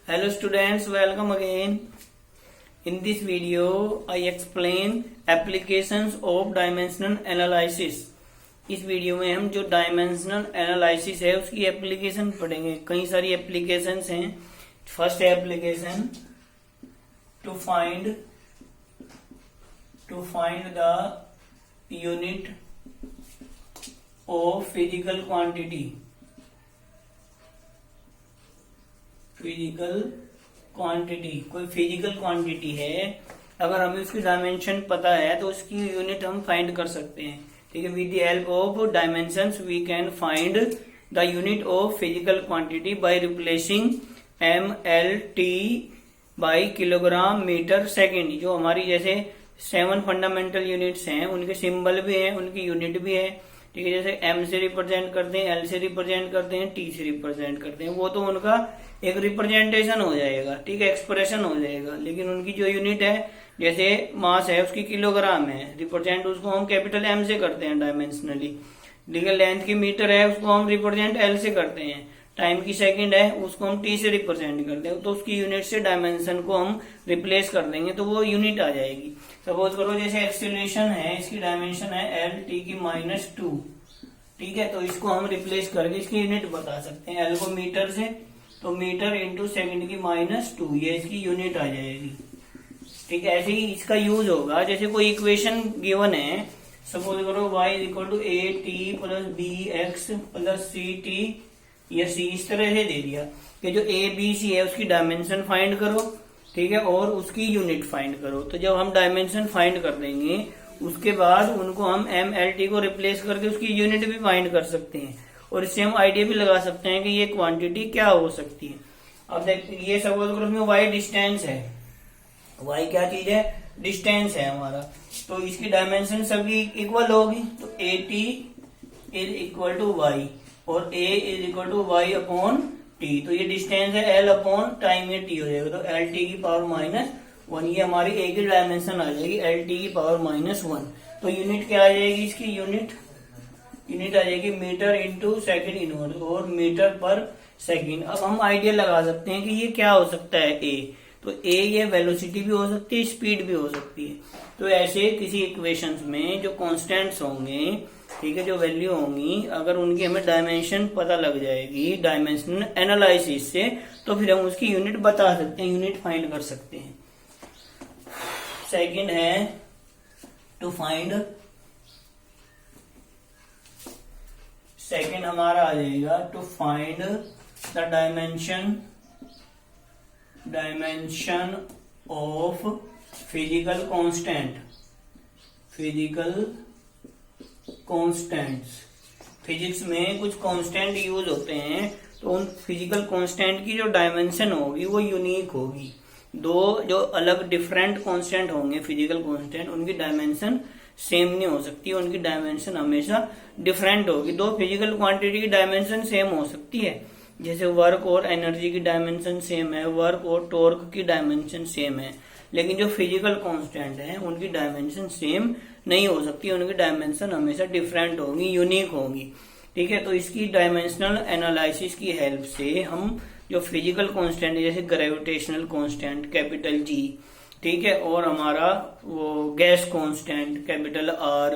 Hello students, welcome again. In this video, I explain applications of dimensional analysis. इस video में हम जो dimensional analysis है उसकी एप्लीकेशन पढ़ेंगे। कई सारी एप्लीकेशंस हैं। First application to find the unit of physical quantity. Physical quantity, कोई फिजिकल क्वांटिटी है, अगर हमें उसकी डायमेंशन पता है तो उसकी यूनिट हम फाइंड कर सकते हैं। ठीक है, with the help of dimensions we can find the unit of physical quantity by replacing MLT by kilogram metre second. जो हमारी जैसे 7 फंडामेंटल यूनिट्स हैं, उनके सिंबल भी हैं, उनकी यूनिट भी है। ठीक है, जैसे M से रिप्रेजेंट करते हैं, L से रिप्रेजेंट करते हैं, T से रिप्रेजेंट करते हैं, वो तो उनका एक रिप्रेजेंटेशन हो जाएगा। ठीक है, एक्सप्रेशन हो जाएगा। लेकिन उनकी जो यूनिट है, जैसे मास है उसकी किलोग्राम है, रिप्रेजेंट उसको हम कैपिटल M से करते हैं डायमेंशनली। ठीक है, लेंथ की मीटर है उसको हम रिप्रेजेंट L से करते हैं। टाइम की सेकंड है उसको हम T से रिप्रेजेंट करते हैं। तो उसकी यूनिट से डायमेंशन को हम रिप्लेस कर देंगे तो वो यूनिट आ जाएगी। सपोज करो जैसे एक्सीलरेशन है, इसकी डायमेंशन है L की -2। ठीक है, तो इसको हम रिप्लेस करके इसकी यूनिट बता सकते हैं। L को मीटर से, तो मीटर इंटू सेकेंड की -2, ये इसकी यूनिट आ जाएगी। ठीक है, ऐसे ही इसका यूज होगा। जैसे कोई इक्वेशन गिवन है, सपोज करो y = AT + BX + CT या C, इस तरह से दे दिया कि जो ABC है उसकी डायमेंशन फाइंड करो। ठीक है, और उसकी यूनिट फाइंड करो। तो जब हम डायमेंशन फाइंड कर देंगे उसके बाद उनको हम MLT को रिप्लेस करके उसकी यूनिट भी फाइंड कर सकते हैं और इससे हम आइडिया भी लगा सकते हैं कि ये क्वांटिटी क्या हो सकती है। अब देखिए, ये सपोज करो उसमें y डिस्टेंस है। y क्या चीज है? डिस्टेंस है हमारा। तो इसकी डायमेंशन सभी इक्वल होगी। तो AT = y और A = y/t। तो ये डिस्टेंस है L/टाइम में t हो जाएगा। तो LT⁻⁻1, ये हमारी A की डायमेंशन आ जाएगी LT⁻⁻1। तो यूनिट क्या आ जाएगी? इसकी यूनिट आ जाएगी मीटर इंटू सेकेंड इनवर्स और मीटर पर सेकेंड। अब हम आइडिया लगा सकते हैं कि ये क्या हो सकता है। A, तो A ये वेलोसिटी भी हो सकती है, स्पीड भी हो सकती है। तो ऐसे किसी इक्वेशंस में जो कांस्टेंट्स होंगे, ठीक है, जो वैल्यू होंगी, अगर उनकी हमें डायमेंशन पता लग जाएगी डायमेंशनल एनालिसिस से, तो फिर हम उसकी यूनिट बता सकते हैं, यूनिट फाइंड कर सकते हैं। सेकंड है टू फाइंड, सेकंड हमारा आ जाएगा to find the dimension of physical constants. Physics में कुछ कांस्टेंट यूज होते हैं, तो उन फिजिकल कांस्टेंट की जो डायमेंशन होगी वो यूनिक होगी। दो जो अलग डिफरेंट कांस्टेंट होंगे फिजिकल कांस्टेंट, उनकी डायमेंशन सेम नहीं हो सकती, उनकी डायमेंशन हमेशा डिफरेंट होगी। दो फिजिकल क्वांटिटी की डायमेंशन सेम हो सकती है, जैसे वर्क और एनर्जी की डायमेंशन सेम है, वर्क और टॉर्क की डायमेंशन सेम है, लेकिन जो फिजिकल कांस्टेंट है उनकी डायमेंशन सेम नहीं हो सकती, उनकी डायमेंशन हमेशा डिफरेंट होगी, यूनिक होगी। ठीक है, तो इसकी डायमेंशनल एनालिसिस की हेल्प से हम जो फिजिकल कांस्टेंट है, जैसे ग्रेविटेशनल कांस्टेंट कैपिटल G, ठीक है, और हमारा वो गैस कांस्टेंट कैपिटल R,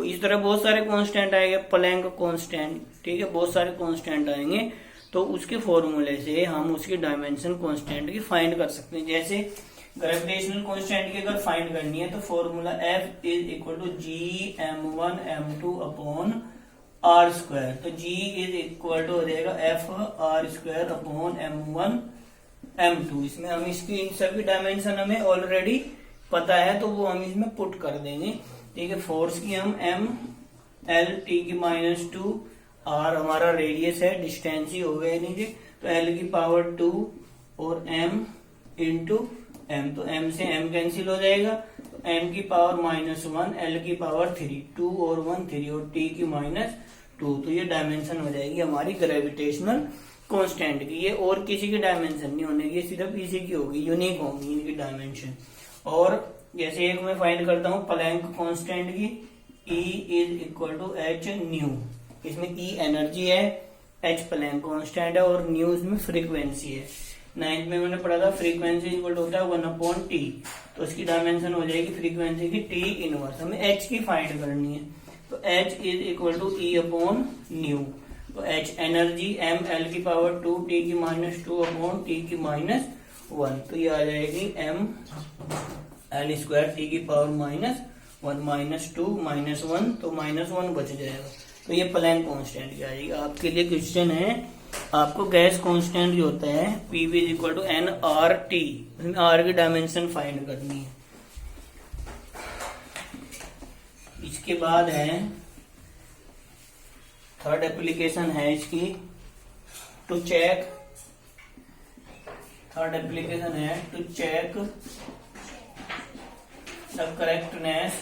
इस तरह बहुत सारे कांस्टेंट आएंगे, प्लैंक कांस्टेंट, ठीक है, बहुत सारे कांस्टेंट आएंगे। तो उसके फॉर्मूले से हम उसकी डायमेंशन कांस्टेंट की फाइंड कर सकते हैं। जैसे ग्रेविटेशनल कांस्टेंट की अगर फाइंड करनी है तो फॉर्मूला F = Gm1m2/r²। तो G हो जाएगा F_r²/m1m2। इसमें हम इसकी इन सभी डायमेंशन हमें ऑलरेडी पता है, तो वो हम इसमें पुट कर देंगे। ठीक है, फोर्स की हम MLT की -2, R हमारा रेडियस है, डिस्टेंस ही हो गया नीचे, तो L⁻2 और M इंटू M, तो M से M कैंसिल हो जाएगा, तो M⁻⁻1 L⁻3, 2 और 1 3 और T की -2। तो ये डायमेंशन हो जाएगी हमारी ग्रेविटेशनल कांस्टेंट की। ये और किसी की डायमेंशन नहीं होने की, सिर्फ इसी की होगी, यूनिक होगी इनकी डायमेंशन। और जैसे एक मैं फाइंड करता हूँ प्लैंक कांस्टेंट की, E = h/ν। इसमें E एनर्जी है, H प्लैंक कांस्टेंट है और न्यू इसमें फ्रीक्वेंसी है। 9th में मैंने पढ़ा था फ्रीक्वेंसी इक्वल होता है 1/t, तो इसकी डायमेंशन हो जाएगी फ्रीक्वेंसी की t इनवर्स। हमें h की फाइंड करनी है, तो h is equal to E/ν। तो h एनर्जी m l की पावर 2 t की -2 t की -1, तो ये आ जाएगी m l स्क्वायर t की पावर -1 -2 -1, तो -1 बच जाएगा। तो ये प्लैंक कांस्टेंट की आ जाएगी। आपके लिए क्वेश्चन है, आपको गैस कांस्टेंट जो होता है PV is equal to N R T, उसमें आर की डायमेंशन फाइंड करनी है। इसके बाद है थर्ड एप्लीकेशन है इसकी, टू चेक, थर्ड एप्लीकेशन है to check the correctness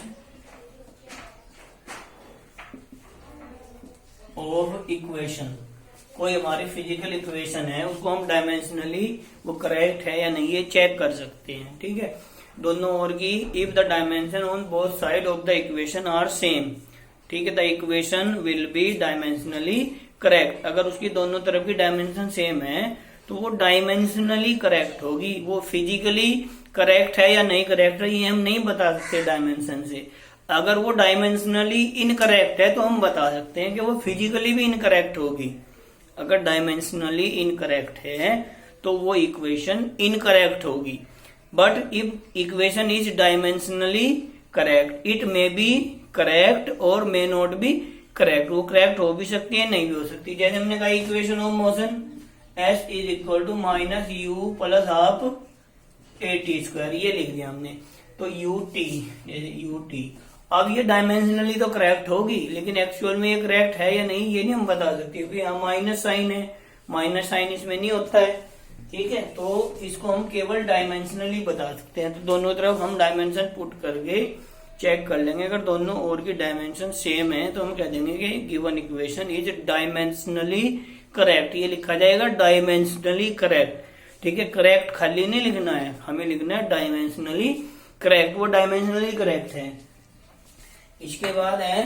of equation. कोई हमारी फिजिकल इक्वेशन है, उसको हम डायमेंशनली वो करेक्ट है या नहीं ये चेक कर सकते हैं। ठीक है, दोनों ओर की if the dimension on both side of the equation are same, ठीक है, the equation will be dimensionally correct. अगर उसकी दोनों तरफ की डायमेंशन सेम है तो वो डायमेंशनली करेक्ट होगी। वो फिजिकली करेक्ट है या नहीं करेक्ट है ये हम नहीं बता सकते डायमेंशन से। अगर वो डायमेंशनली इनकरेक्ट है तो हम बता सकते हैं कि वो फिजिकली भी इनकरेक्ट होगी। अगर डायमेंशनली इनकरेक्ट है तो वो इक्वेशन इनकरेक्ट होगी। But if equation is dimensionally correct it may be correct और मे नॉट बी करेक्ट। वो करेक्ट हो भी सकती है, नहीं भी हो सकती। जैसे हमने कहा equation of motion s is equal to -u plus half at², ये लिख दिया हमने। तो ut, ut अब ये डायमेंशनली तो करेक्ट होगी, लेकिन एक्चुअल में ये करेक्ट है या नहीं ये नहीं हम बता सकते, क्योंकि यहाँ माइनस साइन है, माइनस साइन इसमें नहीं होता है। ठीक है, तो इसको हम केवल डायमेंशनली बता सकते हैं। तो दोनों तरफ हम डायमेंशन पुट करके चेक कर लेंगे। अगर दोनों ओर की डायमेंशन सेम है तो हम कह देंगे कि given equation is dimensionally correct. ये लिखा जाएगा डायमेंशनली करेक्ट। ठीक है, करेक्ट खाली नहीं लिखना है, हमें लिखना है डायमेंशनली करेक्ट। वो डायमेंशनली करेक्ट है। इसके बाद है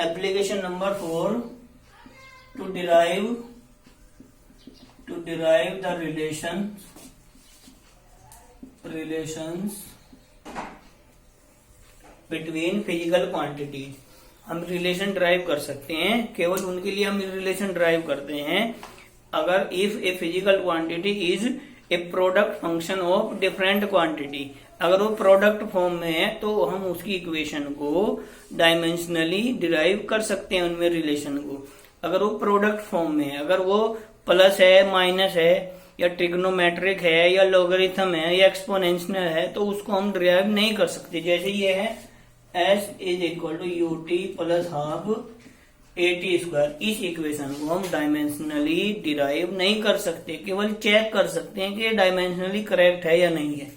application number 4, to derive the relations between physical quantity. हम रिलेशन ड्राइव कर सकते हैं, केवल उनके लिए हम रिलेशन ड्राइव करते हैं अगर if a physical quantity is a product function of different quantity. अगर वो प्रोडक्ट फॉर्म में है तो हम उसकी इक्वेशन को डायमेंशनली डिराइव कर सकते हैं उनमें रिलेशन को। अगर वो प्रोडक्ट फॉर्म में है, अगर वो प्लस है, माइनस है, या ट्रिग्नोमेट्रिक है, या लॉगरिथम है, या एक्सपोनेंशियल है, तो उसको हम डिराइव नहीं कर सकते। जैसे ये है s is equal to ut plus half at², इस इक्वेशन को हम डायमेंशनली डिराइव नहीं कर सकते, केवल चेक कर सकते हैं कि ये डायमेंशनली करेक्ट है या नहीं है।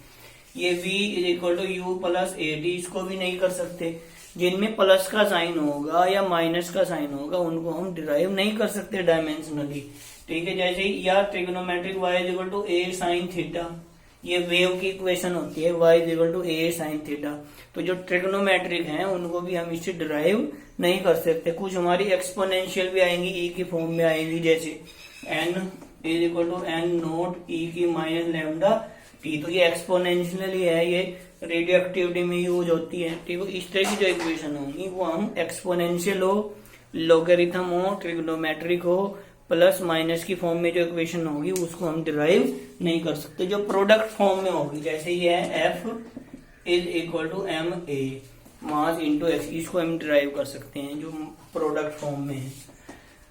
ये v is equal to u plus ad, इसको भी नहीं कर सकते। जिनमें प्लस का साइन होगा या माइनस का साइन होगा उनको हम डिराइव नहीं कर सकते डायमेंशनली। ठीक है, जैसे या trigonometric y is equal to a sine theta, ये वेव की इक्वेशन होती है y is equal to a sine theta. तो जो ट्रिग्नोमेट्रिक हैं उनको भी हम इससे डिराइव नहीं कर सकते। कुछ हमारी एक्सपोनेंशियल भी आएंगी, e की फॉर्म में आएंगी, जैसे n is equal to n naught e की माइनस लैम्डा t। तो ये एक्सपोनेंशियली है, ये रेडियो एक्टिविटी में यूज होती है। ठीक है, इस तरह की जो इक्वेशन होंगी वो हम एक्सपोनेंशियल हो, लॉगरिथम हो, ट्रिग्नोमेट्रिक हो, प्लस माइनस की फॉर्म में जो इक्वेशन होगी उसको हम डिराइव नहीं कर सकते। जो प्रोडक्ट फॉर्म में होगी, जैसे ये है F is equal to ma mass into x, इसको हम डिराइव कर सकते हैं जो प्रोडक्ट फॉर्म में है।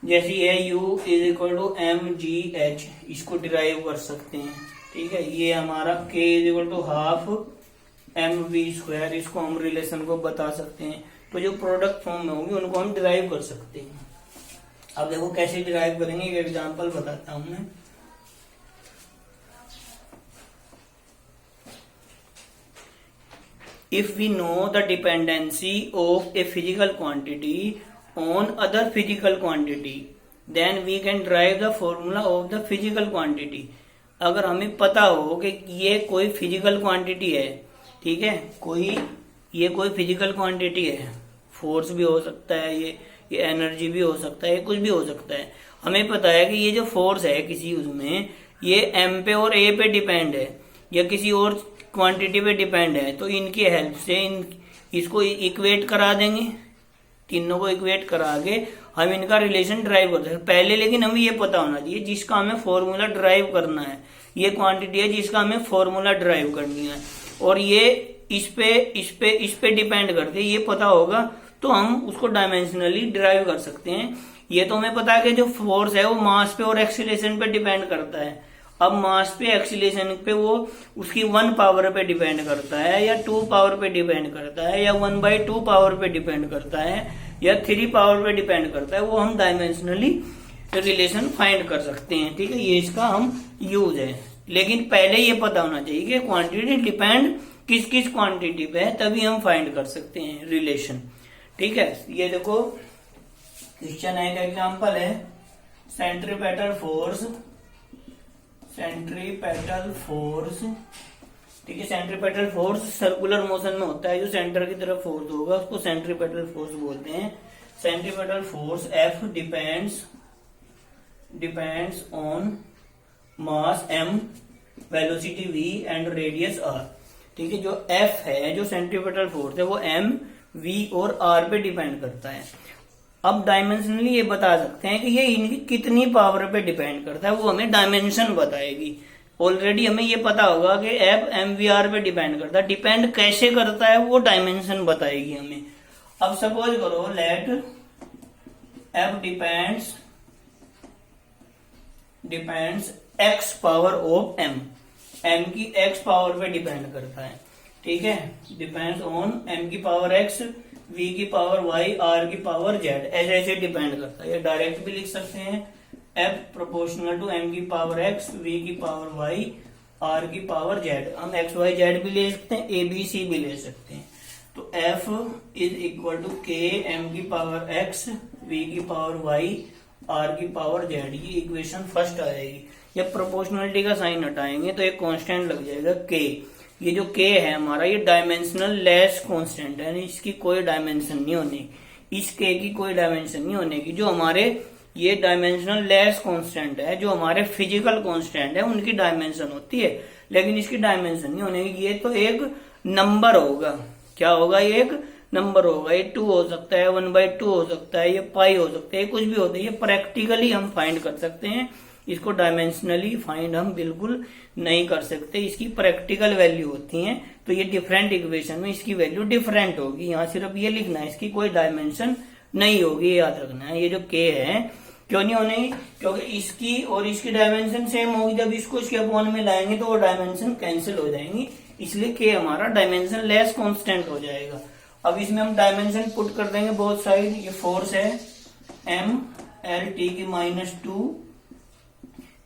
जैसे ये u is equal to mgh, इसको डिराइव कर सकते हैं। ठीक है, ये हमारा k is equal to half mv², इसको हम रिलेशन को बता सकते हैं। तो जो प्रोडक्ट फॉर्म में होगी उनको हम डिराइव कर सकते हैं। अब देखो कैसे डिराइव करेंगे, एक एग्जांपल बताता हूं मैं। If we know the dependency of a physical quantity on other physical quantity, then we can derive the formula of the physical quantity. अगर हमें पता हो कि ये कोई फिजिकल क्वांटिटी है, ठीक है, ये कोई फिजिकल क्वांटिटी है, फोर्स भी हो सकता है, ये एनर्जी भी हो सकता है, कुछ भी हो सकता है। हमें पता है कि ये जो फोर्स है किसी उसमें, ये m पे और a पे डिपेंड है या किसी और क्वांटिटी पे डिपेंड है, तो इनकी हेल्प से इसको इक्वेट करा देंगे, तीनों को इक्वेट करा के हम इनका रिलेशन ड्राइव कर सकते हैं पहले। लेकिन हमें ये पता होना चाहिए जिसका हमें फॉर्मूला ड्राइव करना है, ये क्वांटिटी है जिसका हमें फॉर्मूला ड्राइव करनी है, और ये इस पे डिपेंड करते, ये पता होगा तो हम उसको डायमेंशनली ड्राइव कर सकते हैं। ये तो हमें पता है कि जो फोर्स है वो मास पे और एक्सीलरेशन पे डिपेंड करता है। अब मास पे एक्सीलरेशन पे वो उसकी 1 पावर पे डिपेंड करता है या 2 पावर पे डिपेंड करता है या 1/2 पावर पे डिपेंड करता है या 3 पावर पे डिपेंड करता है, वो हम डायमेंशनली रिलेशन फाइंड कर सकते हैं। ठीक है, ये इसका हम यूज है। लेकिन पहले ये पता होना चाहिए कि क्वांटिटी डिपेंड किस किस क्वांटिटी पे है, तभी हम फाइंड कर सकते हैं रिलेशन। ठीक है, ये देखो क्वेश्चन है, एग्जांपल है सेंट्रीपेटल फोर्स। ठीक है, सेंट्रीपेटल फोर्स सर्कुलर मोशन में होता है, जो सेंटर की तरफ फोर्स होगा उसको सेंट्रीपेटल फोर्स बोलते हैं। Centripetal force F depends on mass m, velocity v and radius r। ठीक है, जो F है, जो सेंट्रीपेटल फोर्स है, वो m, v और r पे डिपेंड करता है। अब डायमेंशनली ये बता सकते हैं कि ये इनकी कितनी पावर पे डिपेंड करता है, वो हमें डायमेंशन बताएगी। ऑलरेडी हमें ये पता होगा कि F mvr पे डिपेंड करता है, डिपेंड कैसे करता है वो डायमेंशन बताएगी हमें। अब सपोज करो let F depends x power of m की x पावर पे डिपेंड करता है। ठीक है, डिपेंड्स ऑन m की पावर x, v की पावर y, r की पावर z, ऐसे ऐसे डिपेंड करता है। ये डायरेक्ट भी लिख सकते हैं, F प्रोपोर्शनल टू m की पावर x, v की पावर y, r की पावर z। हम x y z भी ले सकते हैं, a b c भी ले सकते हैं। तो F is equal to k m की पावर x, v की पावर y, r की पावर z। ये इक्वेशन फर्स्ट आ जाएगी। जब प्रोपोर्शनलिटी का साइन हटाएंगे तो एक कांस्टेंट लग जाएगा k। ये जो k है हमारा, ये डायमेंशनल लेस कांस्टेंट है, इसकी कोई डायमेंशन नहीं होनी, इस k की कोई डायमेंशन नहीं होने की। जो हमारे ये डायमेंशनल लेस कांस्टेंट है, जो हमारे फिजिकल कांस्टेंट है, उनकी डायमेंशन होती है, लेकिन इसकी डायमेंशन नहीं होने की। ये तो एक नंबर होगा, क्या होगा, ये एक नंबर होगा। ये 2 हो सकता है, 1/2 हो सकता है, ये पाई हो सकता है, कुछ भी होता है। ये प्रैक्टिकली हम फाइंड कर सकते हैं, इसको डायमेंशनली फाइंड हम बिल्कुल नहीं कर सकते। इसकी प्रैक्टिकल वैल्यू होती है, तो ये डिफरेंट इक्वेशन में इसकी वैल्यू डिफरेंट होगी। यहाँ सिर्फ ये लिखना है, इसकी कोई डायमेंशन नहीं होगी, याद रखना है। ये जो k है क्यों नहीं होने, क्योंकि इसकी और इसकी डायमेंशन सेम होगी। जब इसको इसके अपॉन में लाएंगे तो वो डायमेंशन कैंसिल हो जाएंगी, इसलिए k हमारा डायमेंशन लेस कांस्टेंट हो जाएगा। अब इसमें हम डायमेंशन पुट कर देंगे बोथ साइड। ये फोर्स है m l t की -2,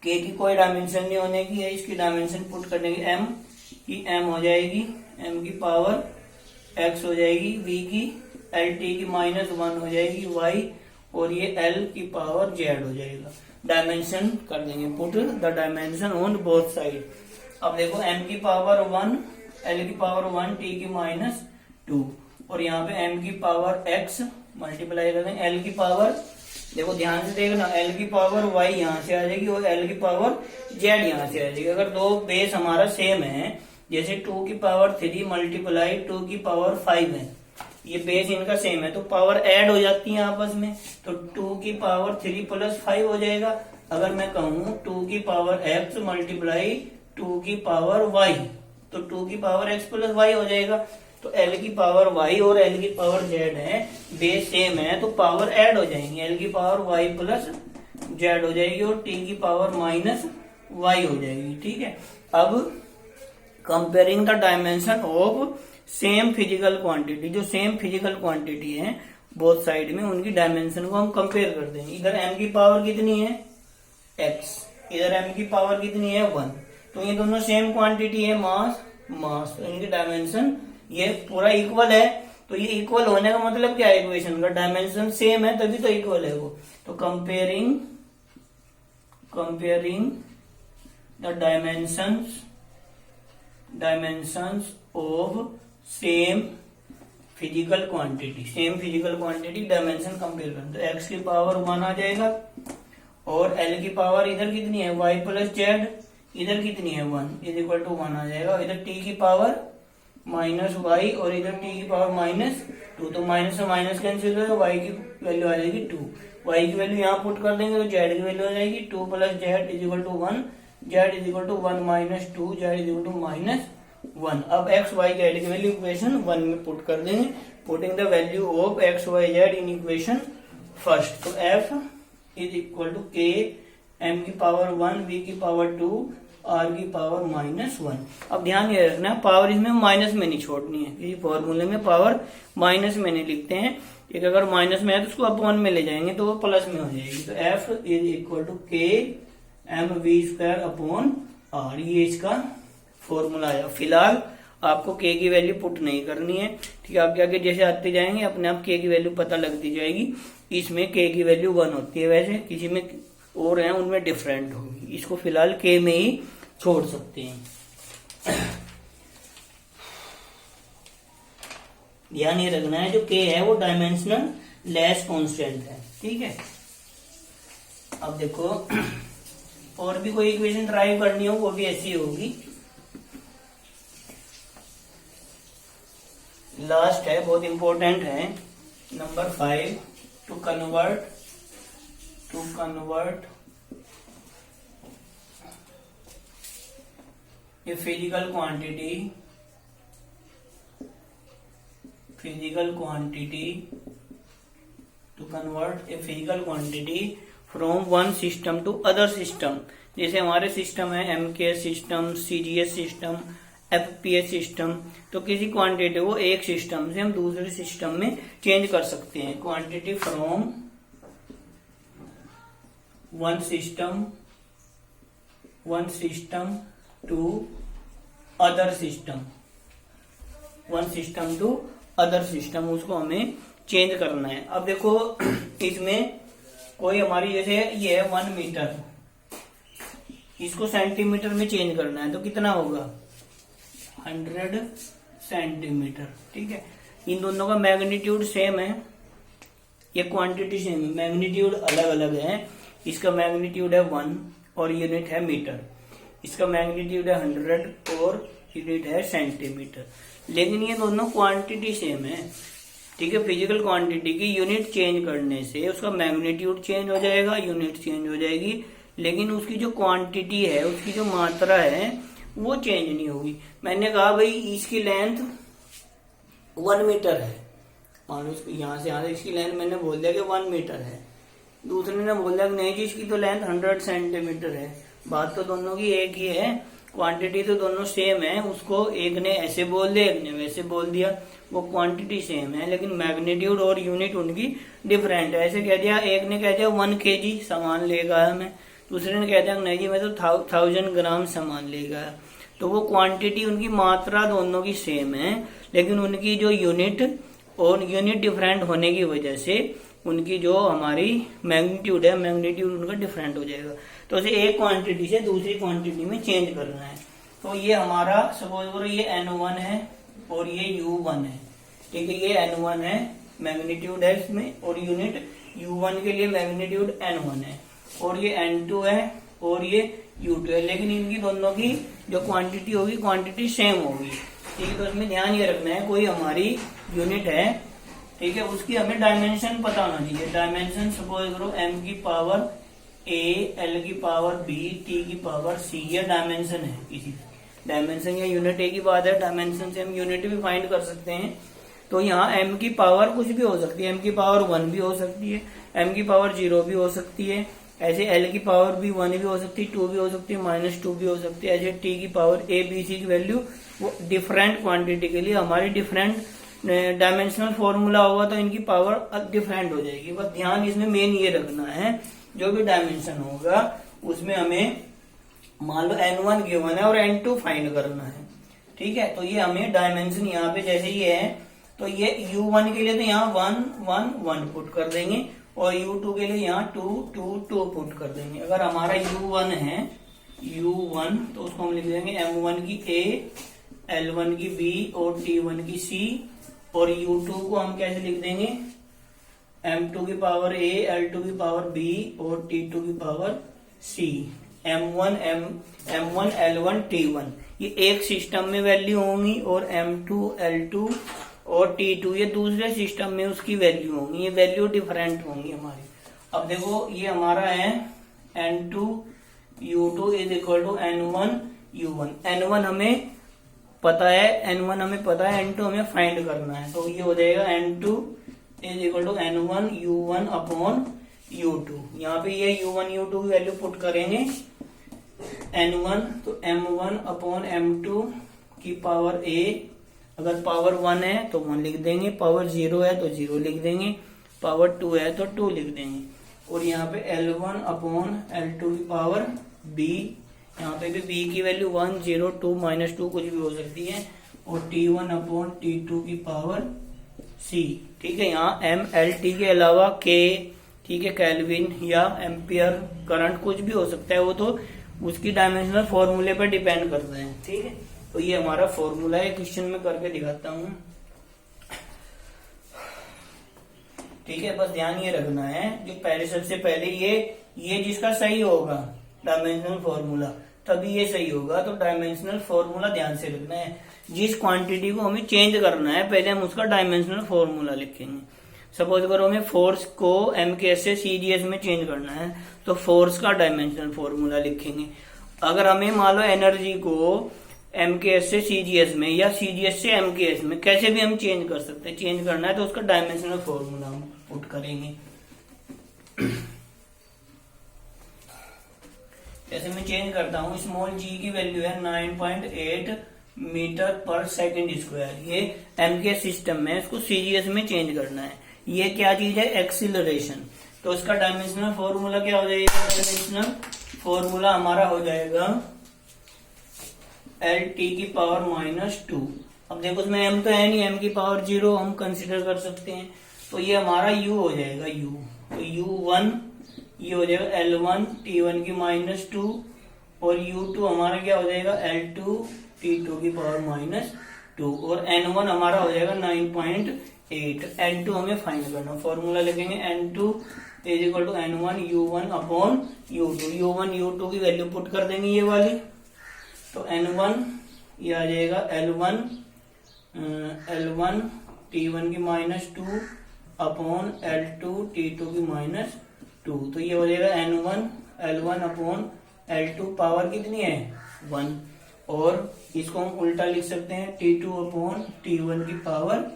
k की कोई डायमेंशन नहीं होने की है, इसकी डायमेंशन पुट कर देंगे m की m हो जाएगी, m की पावर x हो जाएगी, v की l t की -1 हो जाएगी y, और ये l की पावर z हो जाएगा। डायमेंशन कर देंगे put the dimension on both side. अब देखो m की पावर 1, l की पावर 1, t की -2, और यहाँ पे m की पावर x मल्टीप्लाई कर देंगे, l की पावर, देखो ध्यान से देखना, l की पावर y यहाँ से आ जाएगी और l की पावर z यहाँ से आ जाएगी। अगर दो बेस हमारा सेम है, जैसे 2 की पावर 3 मल्टीप्लाई 2 की पावर 5 है, ये बेस इनका सेम है, तो पावर ऐड हो जाती है आपस में, तो 2 की पावर 3 + 5 हो जाएगा। अगर मैं कहूँ 2 की पावर x मल्टीप्लाई 2 की पावर y, तो 2 की पावर x + y हो जाएगा। तो l की पावर y और l की पावर z है, बेस सेम है, तो पावर ऐड हो जाएंगे, l की पावर y + z हो जाएगी और t की पावर -y हो जाएगी। ठीक है, अब comparing the dimension of same physical quantity, जो सेम फिजिकल क्वांटिटी है बोथ साइड में, उनकी डायमेंशन को हम कंपेयर कर देंगे। इधर m की पावर कितनी है x, इधर m की पावर कितनी है 1, तो ये दोनों सेम क्वांटिटी है, मास, तो इनकी डायमेंशन ये पूरा इक्वल है। तो ये इक्वल होने का मतलब क्या है, इक्वेशन का डायमेंशन सेम है तभी तो इक्वल है वो। तो comparing the dimensions of same physical quantity dimension compare करें, तो x की पावर 1 आ जाएगा, और l की पावर इधर कितनी है y + z, इधर कितनी है 1 इज इक्वल टू 1 आ जाएगा। इधर t की पावर माइनस वाई और इधर t की पावर -2, तो माइनस से माइनस कैंसिल होगा, y की वैल्यू आ जाएगी 2। y की वैल्यू यहाँ पुट कर देंगे तो z की वैल्यू आ जाएगी 2 + z is equal to 1, z is equal to 1 - 2, z is equal to -1। अब x y z की वैल्यू इक्वेशन 1 में पुट कर देंगे, putting the value of x y z in equation first. तो f is equal to k m की power 1 v की power 2 r की power -1। अब ध्यान ये रखना पावर इसमें माइनस में नहीं छोड़नी है, क्योंकि फॉर्मूले में पावर माइनस में नहीं लिखते हैं। एक अगर माइनस में है तो उसको अपॉन में ले जाएंगे तो वो प्लस में हो जाएगी। तो f is equal to k m v² upon r, ये इसका फॉर्मूला है। फिलहाल आपको k की वैल्यू पुट नहीं करनी है, ठीक है। आपके आगे जैसे आते जाएंगे अपने आप k की वैल्यू पता लगती जाएगी। इसमें k की वैल्यू 1 होती है, वैसे किसी में और है उनमें डिफरेंट होगी। इसको फिलहाल k में ही छोड़ सकते हैं। ध्यान ये रखना है जो k है वो डायमेंशनल लेस कांस्टेंट है, ठीक है। अब देखो और भी कोई इक्वेशन ड्राइव करनी हो वो भी ऐसी होगी। लास्ट है, बहुत इंपॉर्टेंट है, number 5, to convert a physical quantity to convert a physical quantity from one system to other system। जैसे हमारे सिस्टम है MKS system, CGS system, FPS system, तो किसी क्वांटिटी को एक सिस्टम से हम दूसरे सिस्टम में चेंज कर सकते हैं। Quantity from one system to other system, उसको हमें चेंज करना है। अब देखो इसमें कोई हमारी जैसे ये है 1 मीटर, इसको सेंटीमीटर में चेंज करना है तो कितना होगा 100 सेंटीमीटर, ठीक है। इन दोनों का मैग्नीट्यूड सेम है, ये क्वांटिटी सेम है, मैग्नीट्यूड अलग अलग है। इसका मैग्नीट्यूड है 1 और यूनिट है मीटर, इसका मैग्नीट्यूड है 100 और यूनिट है सेंटीमीटर, लेकिन ये दोनों क्वांटिटी सेम है, ठीक है। फिजिकल क्वांटिटी की यूनिट चेंज करने से उसका मैग्नीट्यूड चेंज हो जाएगा, यूनिट चेंज हो जाएगी, लेकिन उसकी जो क्वांटिटी है, उसकी जो मात्रा है वो चेंज नहीं होगी। मैंने कहा भाई इसकी लेंथ 1 मीटर है, मान लो यहाँ से यहाँ से इसकी लेंथ मैंने बोल दिया कि 1 मीटर है, दूसरे ने बोल दिया कि नहीं जी इसकी तो लेंथ 100 सेंटीमीटर है। बात तो दोनों की एक ही है, क्वांटिटी तो दोनों सेम है, उसको एक ने ऐसे बोल दिया एक ने वैसे बोल दिया, वो क्वांटिटी सेम है लेकिन मैग्नीट्यूड और यूनिट उनकी डिफरेंट है। ऐसे कह दिया, एक ने कह दिया 1 kg सामान लेगा आया मैं, दूसरे ने कह दिया नहीं जी मैं तो 1000 ग्राम सामान लेगा। तो वो क्वांटिटी उनकी मात्रा दोनों की सेम है, लेकिन उनकी जो यूनिट और यूनिट डिफरेंट होने की वजह से उनकी जो हमारी मैग्नीट्यूड है, मैग्नीट्यूड उनका डिफरेंट हो जाएगा। तो उसे एक क्वांटिटी से दूसरी क्वांटिटी में चेंज करना है। तो ये हमारा सपोज करो ये N1 है और ये U1 है, ठीक है। ये N1 है, मैग्नीट्यूड है इसमें, और यूनिट U1 के लिए मैग्नीट्यूड N1 है, और ये N2 है और ये U2 है, लेकिन इनकी दोनों की जो क्वांटिटी होगी क्वांटिटी सेम होगी, ठीक है। तो इसमें ध्यान ये रखना है कोई हमारी यूनिट है, ठीक है, उसकी हमें डायमेंशन पता होना चाहिए। डायमेंशन सपोज करो m की पावर a, l की पावर b, t की पावर c, ये डायमेंशन है किसी डायमेंशन या यूनिट एक ही बात है। डायमेंशन से हम यूनिट भी फाइंड कर सकते हैं। तो यहाँ m की पावर कुछ भी हो सकती है, m की पावर 1 भी हो सकती है, m की पावर 0 भी हो सकती है, ऐसे l की पावर भी 1 भी हो सकती है, 2 भी हो सकती है, -2 भी हो सकती है। ऐसे t की पावर a, b, c की वैल्यू वो डिफरेंट क्वांटिटी के लिए हमारी डिफरेंट डायमेंशनल फॉर्मूला होगा तो इनकी पावर डिफरेंट हो जाएगी। बस ध्यान इसमें मेन ये रखना है, जो भी डायमेंशन होगा उसमें हमें मान लो N1 गिवन है और N2 फाइंड करना है, ठीक है। तो ये हमें डायमेंशन यहाँ पे जैसे ये है, तो ये U1 के लिए तो यहाँ 1 1 1 पुट कर देंगे और U2 के लिए यहाँ 2 2 2 पुट कर देंगे। अगर हमारा U1 है U1 तो उसको हम लिख देंगे M1 की A, L1 की B और T1 की C, और U2 को हम कैसे लिख देंगे M2 की पावर A, L2 की पावर B और T2 की power C, M1 M1 L1 T1 ये एक सिस्टम में वैल्यू होंगी, और M2 L2 और T2 ये दूसरे सिस्टम में उसकी वैल्यू होंगी, ये वैल्यू डिफरेंट होंगी हमारी। अब देखो ये हमारा है N2 U2 is equal to N1 U1। N1 हमें पता है, N1 हमें पता है, N2 हमें फाइंड करना है, तो ये हो जाएगा N2 is equal to N1 U1 upon U2। यहाँ पे ये U1 U2 की वैल्यू पुट करेंगे, N1 तो M1 अपॉन M2 की पावर A, अगर पावर 1 है तो 1 लिख देंगे, पावर 0 है तो 0 लिख देंगे, पावर 2 है तो 2 लिख देंगे, और यहाँ पे L1 अपॉन L2 की पावर B, यहाँ पे भी B की वैल्यू 1 0 2 -2 कुछ भी हो सकती है, और T1 अपॉन T2 की पावर C। ठीक है, यहाँ M L T के अलावा K, ठीक है, केल्विन या एम्पियर करंट कुछ भी हो सकता है, वो तो उसकी डायमेंशनल फॉर्मूले पर डिपेंड करते हैं। ठीक है, तो ये हमारा फॉर्मूला है, क्वेश्चन में करके दिखाता हूँ। ठीक है, बस ध्यान ये रखना है जो पहले, सबसे पहले ये जिसका सही होगा डायमेंशनल फॉर्मूला तभी ये सही होगा, तो डायमेंशनल फॉर्मूला ध्यान से रखना है। जिस क्वांटिटी को हमें चेंज करना है पहले हम उसका डायमेंशनल फॉर्मूला लिखेंगे। सपोज करो हमें फोर्स को MKS से CGS में चेंज करना है तो फोर्स का डायमेंशनल फॉर्मूला लिखेंगे। अगर हमें मान लो एनर्जी को MKS से CGS में या CGS से MKS में कैसे भी हम चेंज कर सकते हैं, चेंज करना है तो उसका डायमेंशनल फॉर्मूला हम पुट करेंगे। जैसे मैं चेंज करता हूँ, स्मॉल g की वैल्यू है 9.8 मीटर पर सेकंड स्क्वायर, ये MKS सिस्टम में, इसको CGS में चेंज करना है। ये क्या चीज है, एक्सीलरेशन, तो इसका डायमेंशनल फॉर्मूला क्या हो जाएगा, डायमेंशनल फॉर्मूला हमारा हो जाएगा LT की पावर -2। अब देखो इसमें M तो है नहीं, M की पावर 0 हम कंसिडर कर सकते हैं, तो ये हमारा U हो जाएगा, U, तो U1 ये हो जाएगा L1 T1 की -2, और U2 हमारा क्या हो जाएगा L2 T2 की पावर -2, और N1 हमारा हो जाएगा 9.8। N2 हमें फाइंड करना, फॉर्मूला लिखेंगे N2 is equal to N1 U1 upon U2। U1 U2 की वैल्यू पुट कर देंगे ये वाली, तो N1 ये आ जाएगा L1 T1 की -2 अपॉन L2 T2 की -2, तो ये हो जाएगा L1 अपॉन L2 पावर कितनी है 1, और इसको हम उल्टा लिख सकते हैं T2 अपॉन T1 की पावर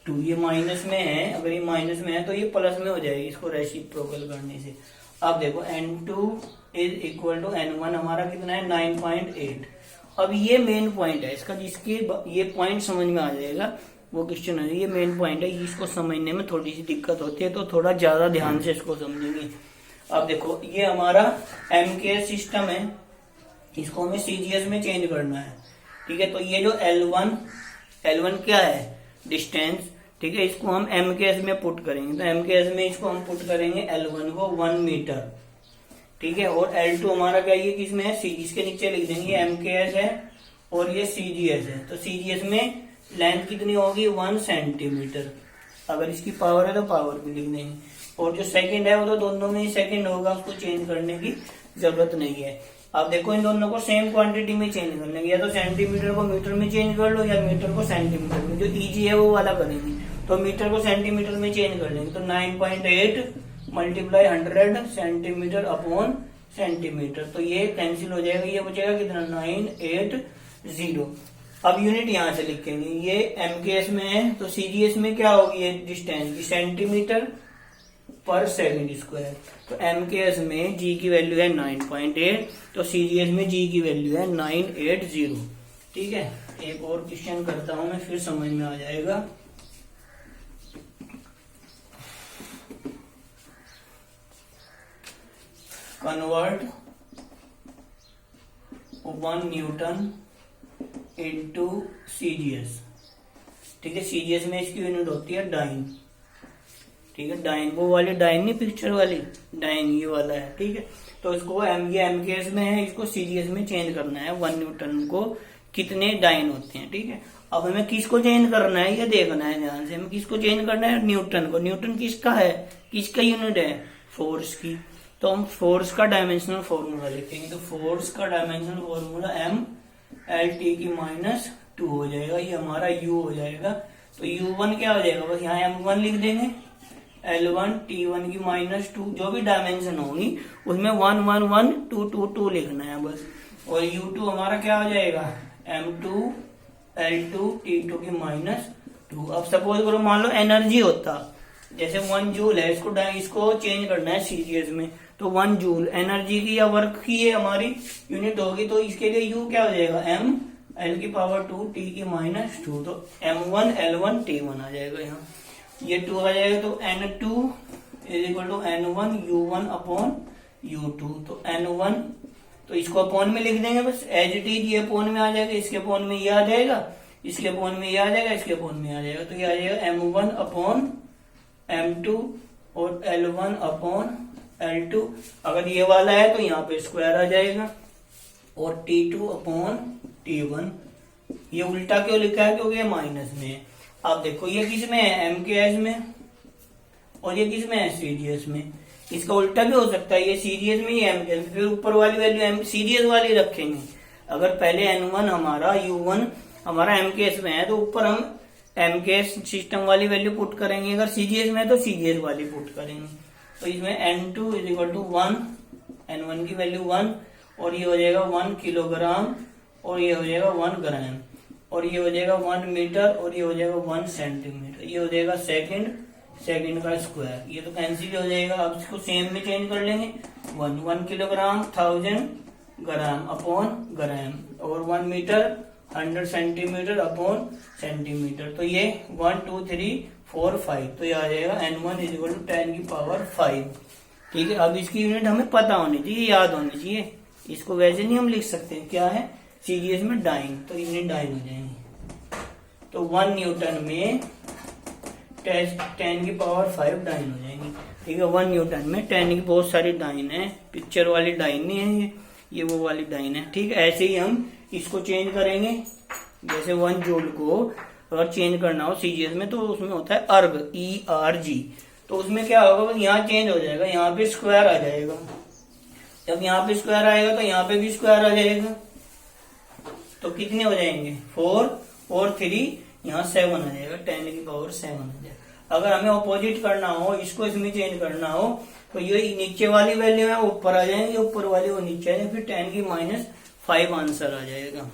2। ये माइनस में है, अगर ये माइनस में है तो ये प्लस में हो जाएगी इसको रेसिप्रोकल करने से। अब देखो N2 is equal to N1 हमारा कितना है 9.8। अब ये मेन पॉइंट है इसका, जिसकी ये पॉइंट समझ में आ जाएगा वो क्वेश्चन है, ये मेन पॉइंट है, इसको समझने में थोड़ी सी दिक्कत होती है, तो थोड़ा ज्यादा ध्यान से इसको समझेंगे। अब देखो ये हमारा MKS सिस्टम है, इसको हमें CGS में चेंज करना है। ठीक है, तो ये जो L1 क्या है, डिस्टेंस, ठीक है, इसको हम MKS में पुट करेंगे, तो MKS में इसको हम पुट करेंगे L1 को 1 मीटर। ठीक है, और L2 हमारा क्या, ये किसमें है, इसके नीचे लिख देंगे MKS है और ये CGS है, तो CGS में लेंथ कितनी होगी 1 सेंटीमीटर, अगर इसकी पावर है तो पावर भी लिख देंगे, और जो सेकंड है वो तो दोनों में ही सेकंड होगा, उसको चेंज करने की जरूरत नहीं है। अब देखो इन दोनों को सेम क्वांटिटी में चेंज करने की, या तो सेंटीमीटर को मीटर में चेंज कर लो या मीटर को सेंटीमीटर में, जो इजी है वो वाला करेंगे, तो मीटर को सेंटीमीटर में चेंज कर लेंगे, तो 9.8 मल्टीप्लाई 100 सेंटीमीटर अपॉन सेंटीमीटर, तो ये कैंसिल हो जाएगा, ये बचेगा कितना 980। अब यूनिट यहाँ से लिखेंगे, ये MKS में है तो CGS में क्या होगी ये डिस्टेंस की, सेंटीमीटर पर सेकंड स्क्वायर, तो MKS में G की वैल्यू है 9.8, तो CGS में G की वैल्यू है 980। ठीक है, एक और क्वेश्चन करता हूं मैं, फिर समझ में आ जाएगा। Convert 1 Newton into CGS। ठीक है, CGS में इसकी यूनिट होती है डाइन। ठीक है, डाइन, वो वाली डाइन नहीं, पिक्चर वाली डाइन, ये वाला है। ठीक है, तो इसको ये MKS में है, इसको CGS में चेंज करना है, 1 न्यूटन को कितने डाइन होते हैं। ठीक है, अब हमें किसको चेंज करना है ये देखना है ध्यान से, हमें किसको चेंज करना है, न्यूटन को। न्यूटन किसका है, किसका यूनिट है, फोर्स की, तो तो हम फोर्स का डायमेंशनल फॉर्मूला लिखेंगे। तो फोर्स का डायमेंशनल फॉर्मूला M-L-T-2 हो जाएगा, ये हमारा U हो जाएगा। तो U1 क्या हो जाएगा, बस यहाँ M1 लिख देंगे, L1 T1 की -2 जो भी डायमेंशन होंगी उसमें 1 1 1 2 2 2 लिखना है बस। और U2 हमारा क्या हो जाएगा, M2 L2 T2 की -2। अब सपोज करो मान लो एनर्जी होता जैसे 1 जूल है, इसको चेंज करना है सीजीएस में, तो 1 जूल एनर्जी की या वर्क की ये हमारी यूनिट होगी। तो इसके लिए U क्या हो जाएगा, M(L)2 T की -2, तो M1 L1 T1 आ जाएगा, यहाँ ये 2 आ जाएगा। तो N2 = N1 U1 upon U2। तो N1 तो इसको अपॉन में लिख देंगे बस एज इट इज, ये अपॉन में आ जाएगा, इसके अपॉन में ये आ जाएगा, इसके अपॉन में ये आ जाएगा, इसके अपॉन में आ जाएगा। तो ये आ जाएगा M1 अपॉन M2 और L1 अपॉन L2। अगर ये वाला है तो यहाँ पे स्क्वायर आ जाएगा, और T2 अपॉन T1। ये उल्टा क्यों लिखा है, क्योंकि ये माइनस में है। आप देखो ये किस में है, MKS में, और ये किस में है, CGS में। इसका उल्टा भी हो सकता है, ये CGS में, ये MKS में, फिर ऊपर वाली वैल्यू CGS वाली रखेंगे। अगर पहले N1 हमारा U1 हमारा MKS में है तो ऊपर हम MKS सिस्टम वाली वैल्यू पुट करेंगे, अगर CGS में है तो CGS वाली पुट करेंगे। तो इसमें N2 = 1, N1 की वैल्यू 1, और ये हो जाएगा 1 किलोग्राम, और ये हो जाएगा 1 ग्राम, और ये हो जाएगा 1 मीटर, और ये हो जाएगा 1 सेंटीमीटर, ये हो जाएगा सेकंड का स्क्वायर। ये तो कैंसिल हो जाएगा, अब इसको सेम में चेंज कर लेंगे, 1 किलोग्राम 1000 ग्राम अपॉन ग्राम, और 1 मीटर 100 सेंटीमीटर अपॉन सेंटीमीटर। तो ये 1 2 3 4 5, तो ये आ जाएगा N1 = 10⁵। ठीक है, अब इसकी यूनिट हमें पता होनी चाहिए, याद होनी चाहिए, इसको वैसे नहीं हम लिख सकते। क्या है, सीजीएस में डाइन, तो यूनिट डाइन हो जाएंगे। तो 1 न्यूटन में 10⁵ डाइन हो जाएंगी। ठीक है, 1 न्यूटन में 10 की बहुत सारी डाइन है, पिक्चर वाली डाइन नहीं है ये वो वाली डाइन है। ठीक है, ऐसे ही हम इसको चेंज करेंगे। जैसे 1 जूल को अगर चेंज करना हो सीजीएस में तो उसमें होता है अर्ग, ERG। तो उसमें क्या होगा, बस यहाँ चेंज हो जाएगा, यहाँ पे स्क्वायर आ जाएगा। जब यहाँ पे स्क्वायर आएगा तो यहाँ पे भी स्क्वायर आ जाएगा। तो कितने हो जाएंगे, 4 और 3, यहाँ 7 आ जाएगा, 10⁻7 आ जाएगा। अगर हमें ऑपोजिट करना हो, इसको इसमें चेंज करना हो, तो ये नीचे वाली वैल्यू है ऊपर आ जाएंगे, ऊपर वाली वो नीचे आ जाएंगे, फिर 10⁻5 आंसर आ जाएगा।